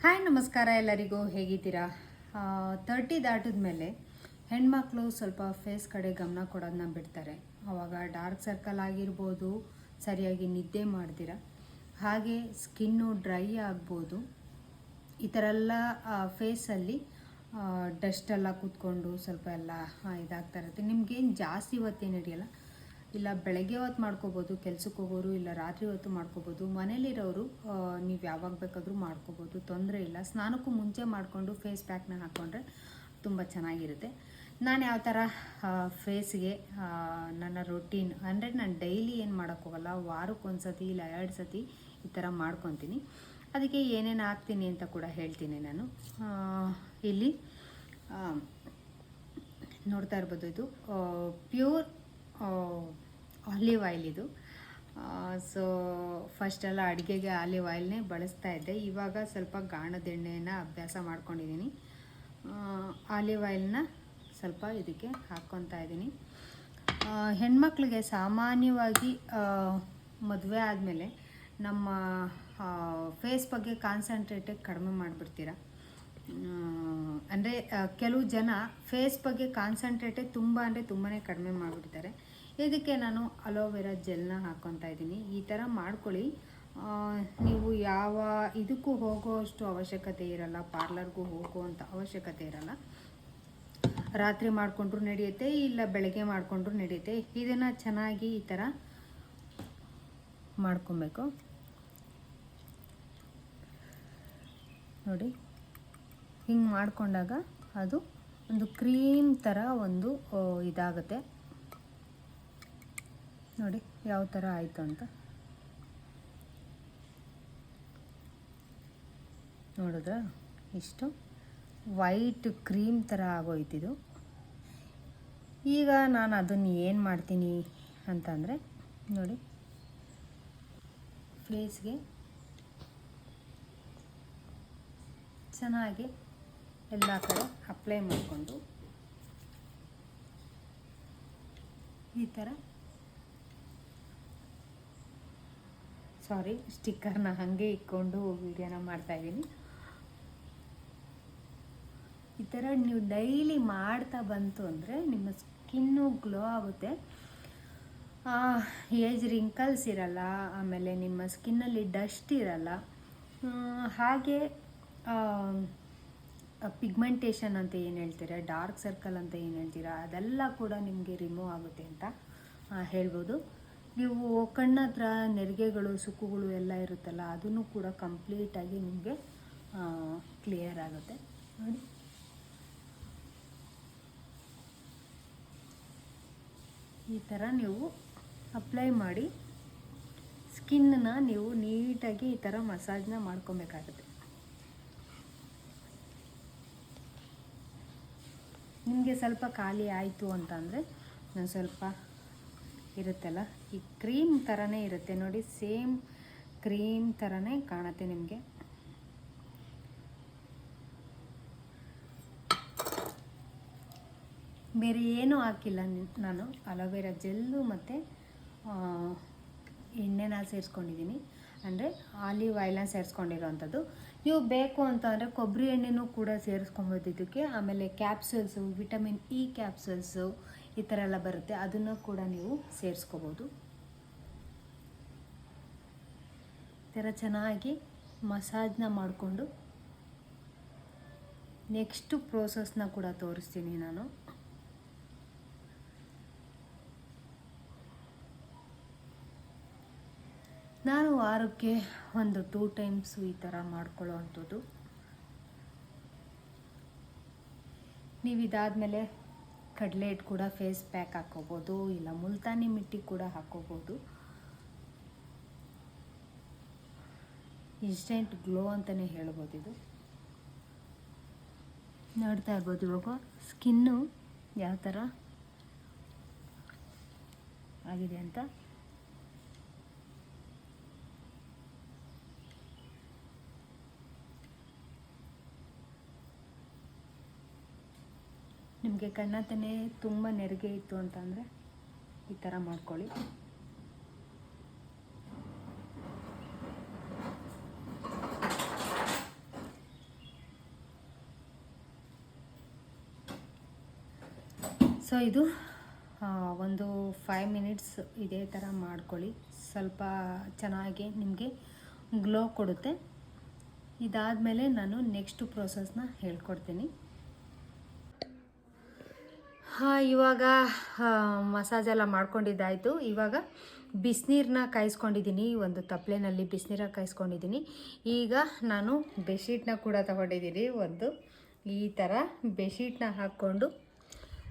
Hi ನಮಸ್ಕಾರ ಎಲ್ಲರಿಗೂ, ಹೇಗಿದ್ದೀರಾ? 30 ದಾಟಿದ ಮೇಲೆ ಹೆಣ್ಮಕ್ಳು ಸ್ವಲ್ಪ ಫೇಸ್ ಕಡೆ ಗಮನ ಕೊಡೋದನ್ನ ಬಿಡ್ತಾರೆ. ಆವಾಗ ಡಾರ್ಕ್ ಸರ್ಕಲ್ ಆಗಿರ್ಬೋದು, ಸರಿಯಾಗಿ ನಿದ್ದೆ ಮಾಡ್ದಿರ, ಹಾಗೆ ಸ್ಕಿನ್ನು ಡ್ರೈ ಆಗ್ಬೋದು. ಈ ಥರ ಎಲ್ಲ ಫೇಸಲ್ಲಿ ಡಸ್ಟೆಲ್ಲ ಕೂತ್ಕೊಂಡು ಸ್ವಲ್ಪ ಎಲ್ಲ ಇದಾಗ್ತಾ ಇರುತ್ತೆ. ನಿಮ್ಗೇನು ಜಾಸ್ತಿ ಹೊತ್ತೇನು ಹಿಡಿಯಲ್ಲ. ಇಲ್ಲ ಬೆಳಗ್ಗೆ ಹೊತ್ತು ಮಾಡ್ಕೋಬೋದು, ಕೆಲ್ಸಕ್ಕೆ ಹೋಗೋರು, ಇಲ್ಲ ರಾತ್ರಿ ಹೊತ್ತು ಮಾಡ್ಕೋಬೋದು. ಮನೇಲಿರೋರು ನೀವು ಯಾವಾಗ ಬೇಕಾದರೂ ಮಾಡ್ಕೋಬೋದು, ತೊಂದರೆ ಇಲ್ಲ. ಸ್ನಾನಕ್ಕೂ ಮುಂಚೆ ಮಾಡಿಕೊಂಡು ಫೇಸ್ ಪ್ಯಾಕ್ನ ಹಾಕ್ಕೊಂಡ್ರೆ ತುಂಬ ಚೆನ್ನಾಗಿರುತ್ತೆ. ನಾನು ಯಾವ ಥರ ಫೇಸ್ಗೆ ನನ್ನ ರೊಟೀನ್ ಅಂದರೆ ನಾನು ಡೈಲಿ ಏನು ಮಾಡೋಕ್ಕೋಗಲ್ಲ, ವಾರಕ್ಕೊಂದು ಸತಿ ಇಲ್ಲ 2 ಸತಿ ಈ ಥರ ಮಾಡ್ಕೊತೀನಿ. ಅದಕ್ಕೆ ಏನೇನು ಹಾಕ್ತೀನಿ ಅಂತ ಕೂಡ ಹೇಳ್ತೀನಿ ನಾನು. ಇಲ್ಲಿ ನೋಡ್ತಾ ಇರ್ಬೋದು, ಇದು ಪ್ಯೂರ್ ಆಲಿವ್ ಆಯಿಲ್ ಇದು. ಸೊ ಫಸ್ಟೆಲ್ಲ ಅಡುಗೆಗೆ ಆಲಿವ್ ಆಯಿಲ್ನೇ ಬಳಸ್ತಾ ಇದ್ದೆ. ಇವಾಗ ಸ್ವಲ್ಪ ಗಾಣದ ಎಣ್ಣೆಯನ್ನು ಅಭ್ಯಾಸ ಮಾಡ್ಕೊಂಡಿದ್ದೀನಿ. ಆಲಿವ್ ಆಯಿಲ್ನ ಸ್ವಲ್ಪ ಇದಕ್ಕೆ ಹಾಕ್ಕೊತಾ ಇದ್ದೀನಿ. ಹೆಣ್ಮಕ್ಳಿಗೆ ಸಾಮಾನ್ಯವಾಗಿ ಮದುವೆ ಆದಮೇಲೆ ನಮ್ಮ ಫೇಸ್ ಬಗ್ಗೆ ಕಾನ್ಸಂಟ್ರೇಟೇ ಕಡಿಮೆ ಮಾಡಿಬಿಡ್ತೀರ. ಅಂದರೆ ಕೆಲವು ಜನ ಫೇಸ್ ಬಗ್ಗೆ ಕಾನ್ಸಂಟ್ರೇಟೇ ತುಂಬಾ ಕಡಿಮೆ ಮಾಡಿಬಿಡ್ತಾರೆ. ಇದಕ್ಕೆ ನಾನು ಅಲೋವೆರಾ ಜೆಲ್ನ ಹಾಕ್ಕೊತಾ ಇದ್ದೀನಿ. ಈ ಥರ ಮಾಡ್ಕೊಳ್ಳಿ. ನೀವು ಯಾವ ಇದಕ್ಕೂ ಹೋಗೋಷ್ಟು ಅವಶ್ಯಕತೆ ಇರಲ್ಲ, ಪಾರ್ಲರ್ಗೂ ಹೋಗುವಂಥ ಅವಶ್ಯಕತೆ ಇರಲ್ಲ. ರಾತ್ರಿ ಮಾಡಿಕೊಂಡ್ರೂ ನಡೆಯುತ್ತೆ, ಇಲ್ಲ ಬೆಳಗ್ಗೆ ಮಾಡಿಕೊಂಡ್ರೂ ನಡೆಯುತ್ತೆ. ಇದನ್ನು ಚೆನ್ನಾಗಿ ಈ ಥರ ಮಾಡ್ಕೊಬೇಕು ನೋಡಿ. ಹಿಂಗೆ ಮಾಡಿಕೊಂಡಾಗ ಅದು ಒಂದು ಕ್ರೀಮ್ ಥರ ಒಂದು ಇದಾಗುತ್ತೆ ನೋಡಿ, ಯಾವ ಥರ ಆಯಿತು ಅಂತ ನೋಡಿದ್ರ. ಇಷ್ಟು ವೈಟ್ ಕ್ರೀಮ್ ಥರ ಆಗೋಯ್ತಿದು. ಈಗ ನಾನು ಅದನ್ನು ಏನು ಮಾಡ್ತೀನಿ ಅಂತಂದರೆ ನೋಡಿ, ಫೇಸ್ಗೆ ಚೆನ್ನಾಗಿ ಎಲ್ಲ ಕಡೆ ಅಪ್ಲೈ ಮಾಡಿಕೊಂಡು ಈ ಥರ ಸ್ಟಿಕ್ಕರ್ನ ಹಾಗೆ ಇಟ್ಕೊಂಡು ವಿಡಿಯೋನ ಮಾಡ್ತಾಯಿದ್ದೀನಿ. ಈ ಥರ ನೀವು ಡೈಲಿ ಮಾಡ್ತಾ ಬಂತು ಅಂದರೆ ನಿಮ್ಮ ಸ್ಕಿನ್ನು ಗ್ಲೋ ಆಗುತ್ತೆ. ಏಜ್ ರಿಂಕಲ್ಸ್ ಇರಲ್ಲ, ಆಮೇಲೆ ನಿಮ್ಮ ಸ್ಕಿನ್ನಲ್ಲಿ ಡಸ್ಟ್ ಇರಲ್ಲ, ಹಾಗೆ ಪಿಗ್ಮೆಂಟೇಷನ್ ಅಂತ ಏನು ಹೇಳ್ತೀರಾ, ಡಾರ್ಕ್ ಸರ್ಕಲ್ ಅಂತ ಏನು ಹೇಳ್ತೀರಾ, ಅದೆಲ್ಲ ಕೂಡ ನಿಮಗೆ ರಿಮೂವ್ ಆಗುತ್ತೆ ಅಂತ ಹೇಳ್ಬೋದು. ನೀವು ಕಣ್ಣತ್ರ ನೆರಿಗೆಗಳು, ಸುಕ್ಕುಗಳು ಎಲ್ಲ ಇರುತ್ತಲ್ಲ, ಅದನ್ನು ಕೂಡ ಕಂಪ್ಲೀಟಾಗಿ ನಿಮಗೆ ಕ್ಲಿಯರ್ ಆಗುತ್ತೆ ನೋಡಿ. ಈ ಥರ ನೀವು ಅಪ್ಲೈ ಮಾಡಿ ಸ್ಕಿನ್ನ ನೀವು ನೀಟಾಗಿ ಈ ಥರ ಮಸಾಜ್ನ ಮಾಡ್ಕೊಬೇಕಾಗುತ್ತೆ. ನಿಮಗೆ ಸ್ವಲ್ಪ ಖಾಲಿ ಆಯಿತು ಅಂತಂದರೆ ನಾನು ಸ್ವಲ್ಪ ಇರುತ್ತಲ್ಲ, ಈ ಕ್ರೀಮ್ ಥರನೇ ಇರುತ್ತೆ ನೋಡಿ, ಸೇಮ್ ಕ್ರೀಮ್ ಥರನೇ ಕಾಣುತ್ತೆ ನಿಮಗೆ. ಬೇರೆ ಏನೂ ಹಾಕಿಲ್ಲ ನಾನು. ಅಲೋವೆರಾ ಜೆಲ್ಲು ಮತ್ತು ಎಣ್ಣೆನ ಸೇರಿಸ್ಕೊಂಡಿದ್ದೀನಿ, ಅಂದರೆ ಆಲಿವ್ ಆಯಿಲ್ನ ಸೇರಿಸ್ಕೊಂಡಿರೋವಂಥದ್ದು. ನೀವು ಬೇಕು ಅಂತಂದರೆ ಕೊಬ್ಬರಿ ಎಣ್ಣೆನೂ ಕೂಡ ಸೇರಿಸ್ಕೊಬೋದು ಇದಕ್ಕೆ. ಆಮೇಲೆ ಕ್ಯಾಪ್ಸೂಲ್ಸು, ವಿಟಮಿನ್ ಇ ಕ್ಯಾಪ್ಸೂಲ್ಸು ಈ ಥರ ಎಲ್ಲ ಬರುತ್ತೆ, ಅದನ್ನು ಕೂಡ ನೀವು ಸೇರಿಸ್ಕೋಬೋದು. ಈ ಥರ ಚೆನ್ನಾಗಿ ಮಸಾಜ್ನ ಮಾಡಿಕೊಂಡು ನೆಕ್ಸ್ಟು ಪ್ರೋಸೆಸ್ನ ಕೂಡ ತೋರಿಸ್ತೀನಿ ನಾನು. ನಾನು ವಾರಕ್ಕೆ ಒಂದು 2 ಟೈಮ್ಸು ಈ ಥರ ಮಾಡ್ಕೊಳ್ಳೋ ಅಂಥದ್ದು. ನೀವು ಇದಾದಮೇಲೆ ಕಡಲೆ ಹಿಟ್ಟು ಕೂಡ ಫೇಸ್ ಪ್ಯಾಕ್ ಹಾಕ್ಕೋಬೋದು, ಇಲ್ಲ ಮುಲ್ತಾನಿ ಮಿಟ್ಟಿ ಕೂಡ ಹಾಕ್ಕೋಬೋದು. ಇನ್ಸ್ಟೆಂಟ್ ಗ್ಲೋ ಅಂತಲೇ ಹೇಳ್ಬೋದು ಇದು. ನೋಡ್ತಾ ಇರ್ಬೋದು ಇವಾಗ ಸ್ಕಿನ್ನು ಯಾವ ಥರ ಆಗಿದೆ ಅಂತ. ನಿಮಗೆ ಕಣ್ಣತ್ತನೇ ತುಂಬ ನೆರಿಗೆ ಇತ್ತು ಅಂತಂದರೆ ಈ ಥರ ಮಾಡ್ಕೊಳ್ಳಿ. ಸೊ ಇದು ಒಂದು 5 ಮಿನಿಟ್ಸ್ ಇದೇ ಥರ ಮಾಡ್ಕೊಳ್ಳಿ, ಸ್ವಲ್ಪ ಚೆನ್ನಾಗಿ ನಿಮಗೆ ಗ್ಲೋ ಕೊಡುತ್ತೆ. ಇದಾದಮೇಲೆ ನಾನು ನೆಕ್ಸ್ಟ್ ಪ್ರೋಸೆಸ್ನ ಹೇಳ್ಕೊಡ್ತೀನಿ. ಇವಾಗ ಮಸಾಜ್ ಎಲ್ಲ ಮಾಡ್ಕೊಂಡಿದ್ದಾಯಿತು. ಇವಾಗ ಬಿಸಿನೀರನ್ನ ಕಾಯಿಸ್ಕೊಂಡಿದ್ದೀನಿ, ಒಂದು ತಪ್ಪಲೆನಲ್ಲಿ ಬಿಸಿನೀರಾಗಿ ಕಾಯಿಸ್ಕೊಂಡಿದ್ದೀನಿ. ಈಗ ನಾನು ಬೆಡ್ಶೀಟ್ನ ಕೂಡ ತೊಗೊಂಡಿದ್ದೀನಿ. ಒಂದು ಈ ಥರ ಬೆಡ್ಶೀಟ್ನ ಹಾಕ್ಕೊಂಡು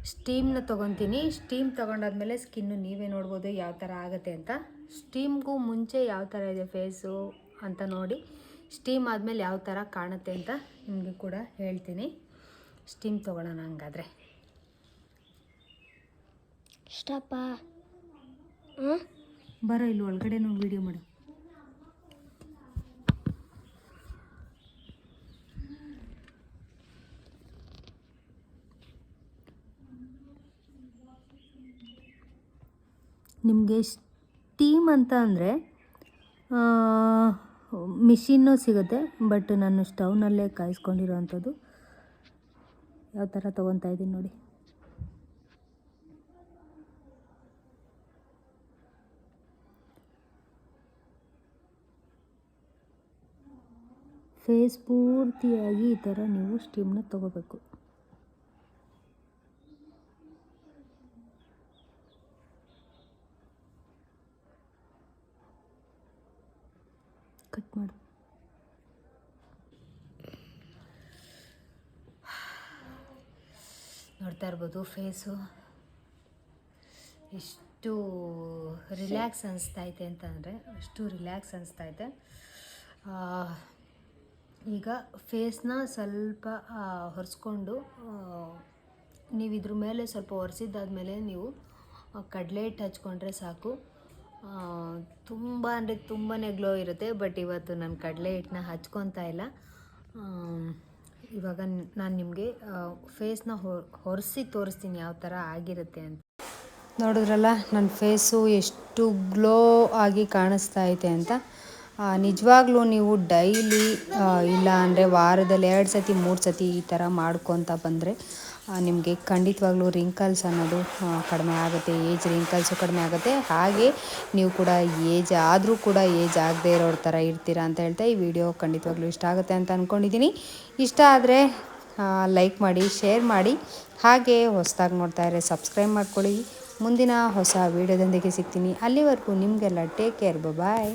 ಸ್ಟೀಮ್ನ ತೊಗೊತೀನಿ. ಸ್ಟೀಮ್ ತೊಗೊಂಡಾದ್ಮೇಲೆ ಸ್ಕಿನ್ನು ನೀವೇ ನೋಡ್ಬೋದು ಯಾವ ಥರ ಆಗುತ್ತೆ ಅಂತ. ಸ್ಟೀಮ್ಗೂ ಮುಂಚೆ ಯಾವ ಥರ ಇದೆ ಫೇಸು ಅಂತ ನೋಡಿ, ಸ್ಟೀಮ್ ಆದಮೇಲೆ ಯಾವ ಥರ ಕಾಣುತ್ತೆ ಅಂತ ನಿಮಗೆ ಕೂಡ ಹೇಳ್ತೀನಿ. ಸ್ಟೀಮ್ ತೊಗೊಳ್ಳೋಣ ಹಂಗಾದರೆ. ಇಷ್ಟಪ್ಪ ಬರೋ ಇಲ್ಲಿ ಒಳಗಡೆ ನಾವು ವೀಡಿಯೋ ಮಾಡು. ನಿಮಗೆ ಸ್ಟೀಮ್ ಅಂತ ಅಂದರೆ ಮಿಷಿನ್ನು ಸಿಗುತ್ತೆ, ಬಟ್ ನಾನು ಸ್ಟವ್ನಲ್ಲೇ ಕಾಯಿಸ್ಕೊಂಡಿರೋವಂಥದ್ದು. ಯಾವ ಥರ ತೊಗೊತಾ ಇದ್ದೀನಿ ನೋಡಿ. ಫೇಸ್ ಪೂರ್ತಿಯಾಗಿ ಈ ಥರ ನೀವು ಸ್ಟೀಮ್ನ ತೊಗೋಬೇಕು. ಕಟ್ ಮಾಡು. ನೋಡ್ತಾ ಇರ್ಬೋದು ಫೇಸು ಎಷ್ಟು ರಿಲ್ಯಾಕ್ಸ್ ಅನಿಸ್ತೈತೆ ಅಂತಂದರೆ ಅಷ್ಟು ರಿಲ್ಯಾಕ್ಸ್ ಅನಿಸ್ತೈತೆ. ಈಗ ಫೇಸ್ನ ಸ್ವಲ್ಪ ಒರೆಸ್ಕೊಂಡು ನೀವು ಇದ್ರ ಮೇಲೆ ಸ್ವಲ್ಪ ಒರೆಸಿದ್ದಾದ್ಮೇಲೆ ನೀವು ಕಡಲೆ ಹಿಟ್ಟು ಹಚ್ಕೊಂಡ್ರೆ ಸಾಕು. ತುಂಬ ಅಂದರೆ ತುಂಬಾ ಗ್ಲೋ ಇರುತ್ತೆ. ಬಟ್ ಇವತ್ತು ನಾನು ಕಡಲೆ ಹಿಟ್ಟನ್ನ ಹಚ್ಕೊತಾ ಇಲ್ಲ. ಇವಾಗ ನಾನು ನಿಮಗೆ ಫೇಸ್ನ ಒರೆಸಿ ತೋರಿಸ್ತೀನಿ ಯಾವ ಥರ ಆಗಿರುತ್ತೆ ಅಂತ. ನೋಡಿದ್ರಲ್ಲ ನನ್ನ ಫೇಸು ಎಷ್ಟು ಗ್ಲೋ ಆಗಿ ಕಾಣಿಸ್ತಾ ಐತೆ ಅಂತ. ನಿಜವಾಗ್ಲೂ ನೀವು ಡೈಲಿ ಇಲ್ಲ ಅಂದರೆ ವಾರದಲ್ಲಿ 2 ಸತಿ 3 ಸತಿ ಈ ಥರ ಮಾಡ್ಕೊತ ಬಂದರೆ ನಿಮಗೆ ಖಂಡಿತವಾಗ್ಲೂ ರಿಂಕಲ್ಸ್ ಅನ್ನೋದು ಕಡಿಮೆ ಆಗುತ್ತೆ. ಏಜ್ ರಿಂಕಲ್ಸು ಕಡಿಮೆ ಆಗುತ್ತೆ. ಹಾಗೆ ನೀವು ಕೂಡ ಏಜ್ ಆದರೂ ಕೂಡ ಏಜ್ ಆಗದೆ ಇರೋರ ಥರ ಇರ್ತೀರಾ ಅಂತ ಹೇಳ್ತಾ ಈ ವಿಡಿಯೋ ಖಂಡಿತವಾಗ್ಲೂ ಇಷ್ಟ ಆಗುತ್ತೆ ಅಂತ ಅಂದ್ಕೊಂಡಿದ್ದೀನಿ. ಇಷ್ಟ ಆದರೆ ಲೈಕ್ ಮಾಡಿ, ಶೇರ್ ಮಾಡಿ, ಹಾಗೆ ಹೊಸದಾಗಿ ನೋಡ್ತಾ ಇದ್ರೆ ಸಬ್ಸ್ಕ್ರೈಬ್ ಮಾಡ್ಕೊಳ್ಳಿ. ಮುಂದಿನ ಹೊಸ ವೀಡಿಯೋದೊಂದಿಗೆ ಸಿಗ್ತೀನಿ. ಅಲ್ಲಿವರೆಗೂ ನಿಮಗೆಲ್ಲ ಟೇಕ್ ಕೇರ್, ಬಾಯ್.